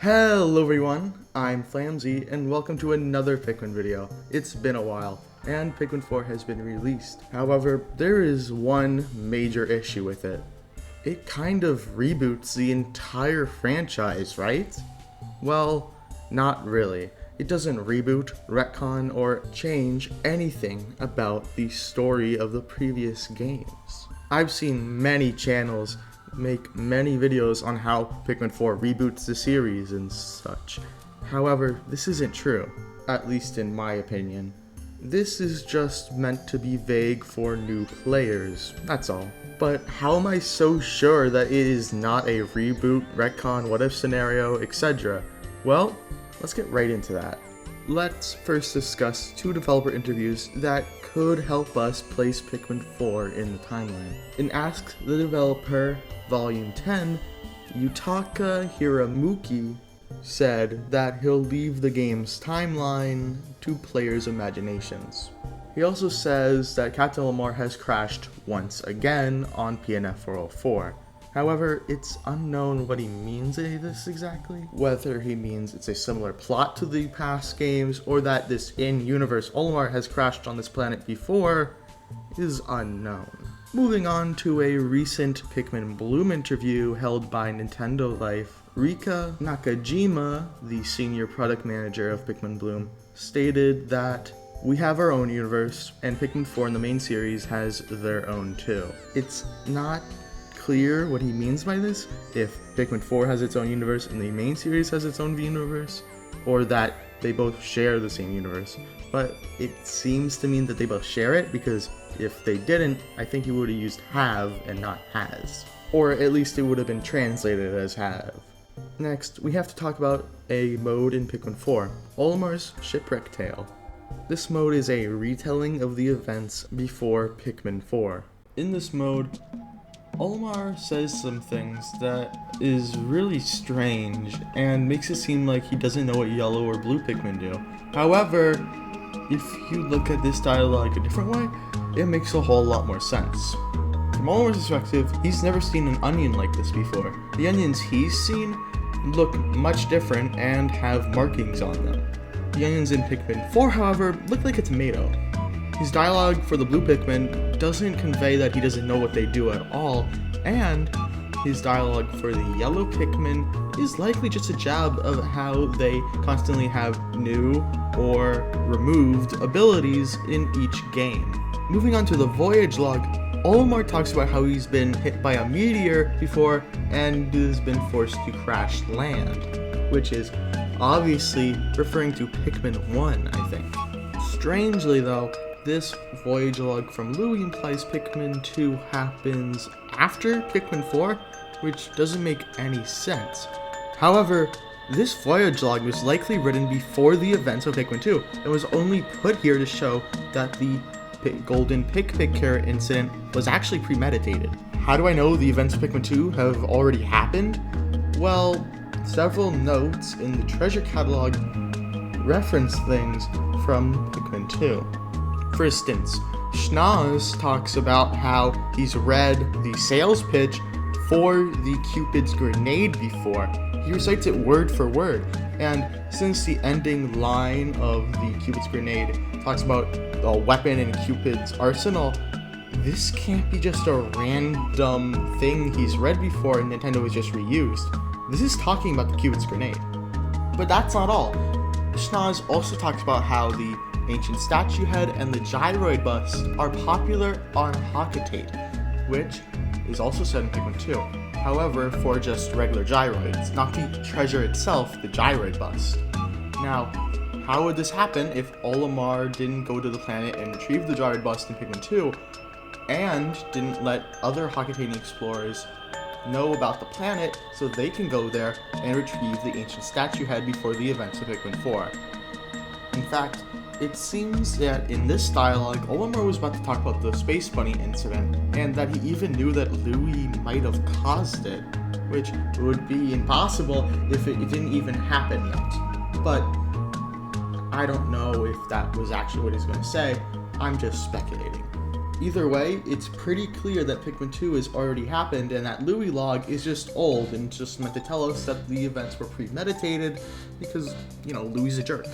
Hello everyone, I'm Flamsy, and welcome to another Pikmin video. It's been a while, and Pikmin 4 has been released. However, there is one major issue with it. It kind of reboots the entire franchise, right? Well, not really. It doesn't reboot, retcon, or change anything about the story of the previous games. I've seen many channels make many videos on how Pikmin 4 reboots the series and such. However, this isn't true, at least in my opinion. This is just meant to be vague for new players, that's all. But how am I so sure that it is not a reboot, retcon, what if scenario, etc.? Well, let's get right into that. Let's first discuss two developer interviews that could help us place Pikmin 4 in the timeline. In Ask the Developer Volume 10, Yutaka Hiramuki said that he'll leave the game's timeline to players' imaginations. He also says that Captain Lamar has crashed once again on PNF 404. However, it's unknown what he means by this exactly. Whether he means it's a similar plot to the past games, or that this in-universe Olimar has crashed on this planet before, is unknown. Moving on to a recent Pikmin Bloom interview held by Nintendo Life, Rika Nakajima, the senior product manager of Pikmin Bloom, stated that we have our own universe, and Pikmin 4 in the main series has their own too. It's not clear what he means by this, if Pikmin 4 has its own universe and the main series has its own universe, or that they both share the same universe. But it seems to mean that they both share it, because if they didn't, I think he would have used have and not has. Or at least it would have been translated as have. Next, we have to talk about a mode in Pikmin 4, Olimar's Shipwreck Tale. This mode is a retelling of the events before Pikmin 4. In this mode, Olimar says some things that is really strange and makes it seem like he doesn't know what yellow or blue Pikmin do. However, if you look at this dialogue a different way, it makes a whole lot more sense. From Olimar's perspective, he's never seen an onion like this before. The onions he's seen look much different and have markings on them. The onions in Pikmin 4, however, look like a tomato. His dialogue for the blue Pikmin doesn't convey that he doesn't know what they do at all, and his dialogue for the yellow Pikmin is likely just a jab of how they constantly have new or removed abilities in each game. Moving on to the voyage log, Olimar talks about how he's been hit by a meteor before and has been forced to crash land, which is obviously referring to Pikmin 1, I think. Strangely though, this voyage log from Louie implies Pikmin 2 happens after Pikmin 4, which doesn't make any sense. However, this voyage log was likely written before the events of Pikmin 2, and was only put here to show that the Golden Pick Carrot incident was actually premeditated. How do I know the events of Pikmin 2 have already happened? Well, several notes in the treasure catalog reference things from Pikmin 2. For instance, Schnoz talks about how he's read the sales pitch for the Cupid's grenade before. He recites it word for word, and since the ending line of the Cupid's grenade talks about a weapon in Cupid's arsenal, this can't be just a random thing he's read before and Nintendo has just reused. This is talking about the Cupid's grenade. But that's not all. Schnoz also talks about how the ancient statue head and the gyroid bus are popular on Hockatate, which is also set in Pikmin 2. However, for just regular gyroids, not the treasure itself, the gyroid bust. Now, how would this happen if Olimar didn't go to the planet and retrieve the gyroid bust in Pikmin 2, and didn't let other Hockatating explorers know about the planet so they can go there and retrieve the ancient statue head before the events of Pikmin 4? In fact, it seems that in this dialogue, Olimar was about to talk about the Space Bunny incident, and that he even knew that Louie might have caused it, which would be impossible if it didn't even happen yet. But I don't know if that was actually what he's going to say, I'm just speculating. Either way, it's pretty clear that Pikmin 2 has already happened and that Louis log is just old and just meant to tell us that the events were premeditated because, Louis is a jerk.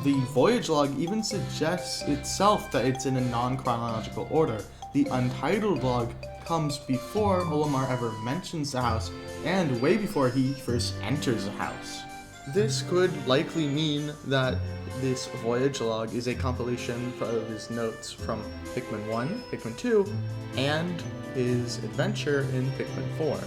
The voyage log even suggests itself that it's in a non-chronological order. The Untitled log comes before Olimar ever mentions the house and way before he first enters the house. This could likely mean that this voyage log is a compilation of his notes from Pikmin 1, Pikmin 2, and his adventure in Pikmin 4.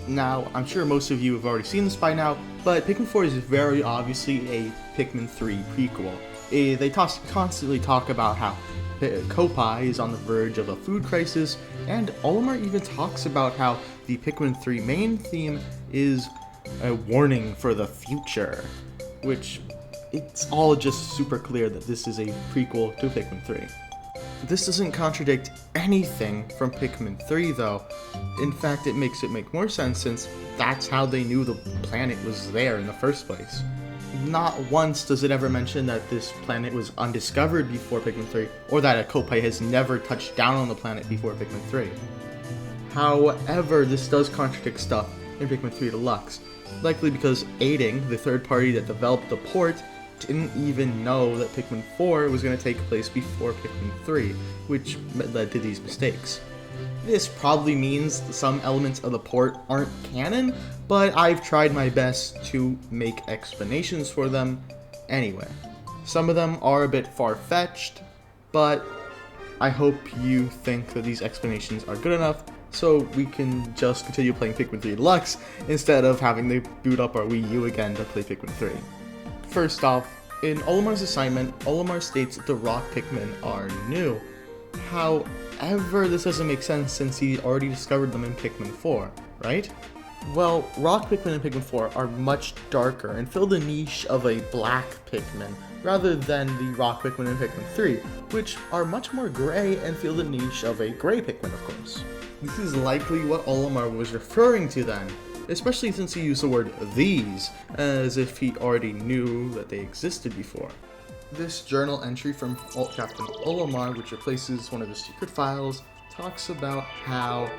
Now, I'm sure most of you have already seen this by now, but Pikmin 4 is very obviously a Pikmin 3 prequel. They constantly talk about how Cupid is on the verge of a food crisis, and Olimar even talks about how the Pikmin 3 main theme is a warning for the future, which it's all just super clear that this is a prequel to Pikmin 3. This doesn't contradict anything from Pikmin 3 though. In fact, it makes it make more sense since that's how they knew the planet was there in the first place. Not once does it ever mention that this planet was undiscovered before Pikmin 3, or that a Cupid has never touched down on the planet before Pikmin 3. However, this does contradict stuff in Pikmin 3 Deluxe, likely because Aiding, the third party that developed the port, didn't even know that Pikmin 4 was going to take place before Pikmin 3, which led to these mistakes. This probably means some elements of the port aren't canon, but I've tried my best to make explanations for them anyway. Some of them are a bit far-fetched, but I hope you think that these explanations are good enough so we can just continue playing Pikmin 3 Deluxe instead of having to boot up our Wii U again to play Pikmin 3. First off, in Olimar's assignment, Olimar states that the rock Pikmin are new. However, this doesn't make sense since he already discovered them in Pikmin 4, right? Well, rock Pikmin in Pikmin 4 are much darker and fill the niche of a black Pikmin, rather than the rock Pikmin in Pikmin 3, which are much more gray and fill the niche of a gray Pikmin, of course. This is likely what Olimar was referring to then, especially since he used the word these, as if he already knew that they existed before. This journal entry from Captain Olimar, which replaces one of the secret files, talks about how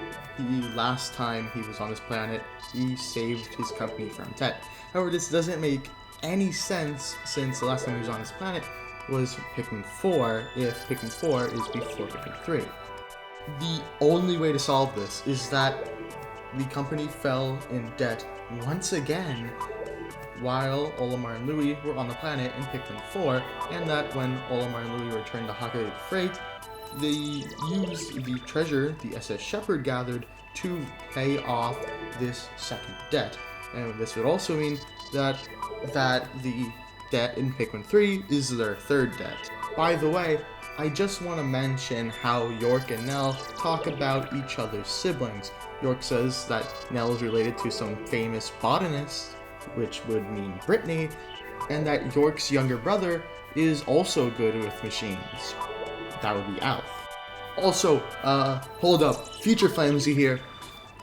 last time he was on this planet, he saved his company from debt. However, this doesn't make any sense since the last time he was on this planet was Pikmin 4, if Pikmin 4 is before Pikmin 3. The only way to solve this is that the company fell in debt once again while Olimar and Louis were on the planet in Pikmin 4, and that when Olimar and Louis returned the Hoggated Freight, they used the treasure the SS Shepherd gathered to pay off this second debt. And this would also mean that the debt in Pikmin 3 is their third debt. By the way, I just want to mention how York and Nell talk about each other's siblings. York says that Nell is related to some famous botanist, which would mean Brittany, and that York's younger brother is also good with machines. That would be Alf. Also, hold up, future Flamsy here.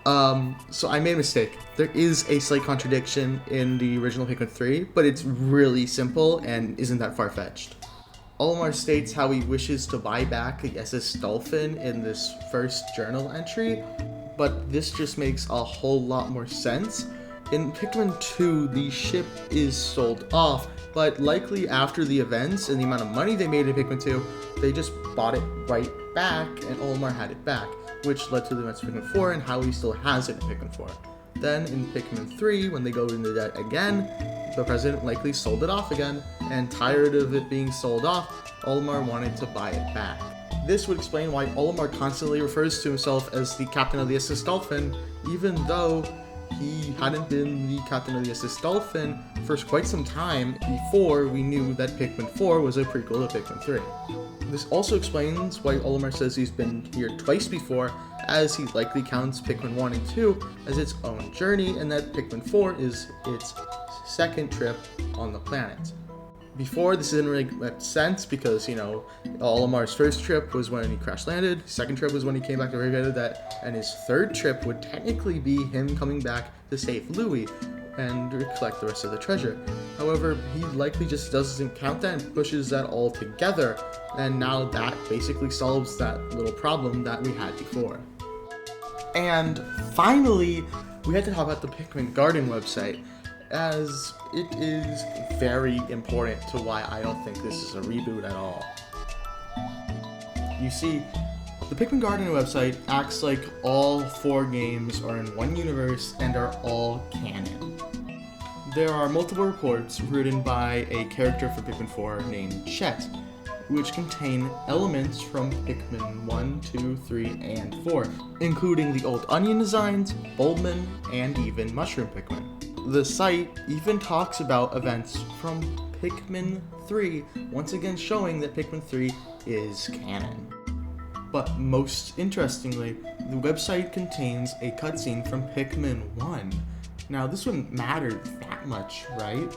So I made a mistake. There is a slight contradiction in the original Pikmin 3, but it's really simple and isn't that far-fetched. Olimar states how he wishes to buy back the SS Dolphin in this first journal entry, but this just makes a whole lot more sense. In Pikmin 2, the ship is sold off, but likely after the events and the amount of money they made in Pikmin 2, they just bought it right back, and Olimar had it back, which led to the events of Pikmin 4 and how he still has it in Pikmin 4. Then in Pikmin 3, when they go into debt again, the president likely sold it off again, and tired of it being sold off, Olimar wanted to buy it back. This would explain why Olimar constantly refers to himself as the captain of the SS Dolphin, even though he hadn't been the captain of the SS Dolphin for quite some time before we knew that Pikmin 4 was a prequel to Pikmin 3. This also explains why Olimar says he's been here twice before, as he likely counts Pikmin 1 and 2 as its own journey, and that Pikmin 4 is its second trip on the planet. Before, this didn't really make sense because, Olimar's first trip was when he crash landed, his second trip was when he came back to revisit that, and his third trip would technically be him coming back to save Louis and collect the rest of the treasure. However, he likely just doesn't count that and pushes that all together, and now that basically solves that little problem that we had before. And finally, we had to talk about the Pikmin Garden website, as it is very important to why I don't think this is a reboot at all. You see, the Pikmin Garden website acts like all 4 games are in one universe and are all canon. There are multiple reports written by a character for Pikmin 4 named Chet, which contain elements from Pikmin 1, 2, 3, and 4, including the old onion designs, Boldman, and even Mushroom Pikmin. The site even talks about events from Pikmin 3, once again showing that Pikmin 3 is canon. But most interestingly, the website contains a cutscene from Pikmin 1. Now, this wouldn't matter that much, right?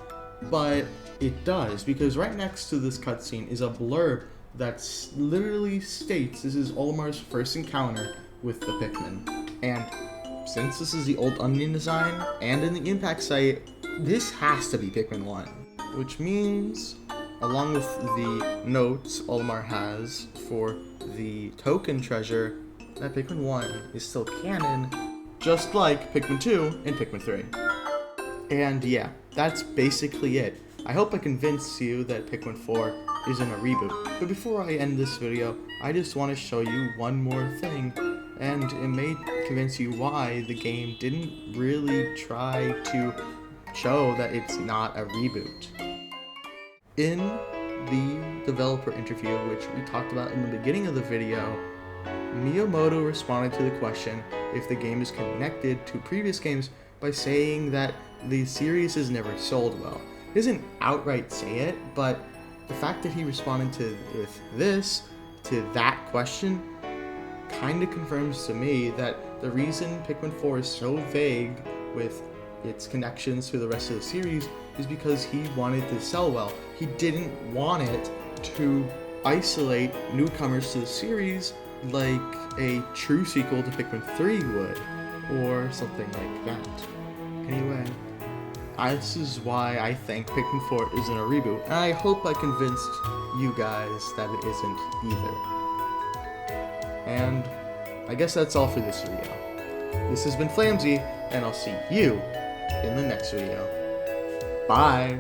But it does, because right next to this cutscene is a blurb that literally states this is Olimar's first encounter with the Pikmin. And since this is the old onion design and in the impact site, this has to be Pikmin 1. Which means, along with the notes Olimar has for the token treasure, that Pikmin 1 is still canon, just like Pikmin 2 and Pikmin 3. And yeah, that's basically it. I hope I convinced you that Pikmin 4 isn't a reboot. But before I end this video, I just want to show you one more thing, and it may convince you why the game didn't really try to show that it's not a reboot. In the developer interview, which we talked about in the beginning of the video, Miyamoto responded to the question if the game is connected to previous games by saying that the series has never sold well. He doesn't outright say it, but the fact that he responded to that question kind of confirms to me that the reason Pikmin 4 is so vague with its connections to the rest of the series is because he wanted to sell well. He didn't want it to isolate newcomers to the series like a true sequel to Pikmin 3 would, or something like that. Anyway, this is why I think Pikmin 4 isn't a reboot, and I hope I convinced you guys that it isn't either. And I guess that's all for this video. This has been Flamsy, and I'll see you in the next video. Bye!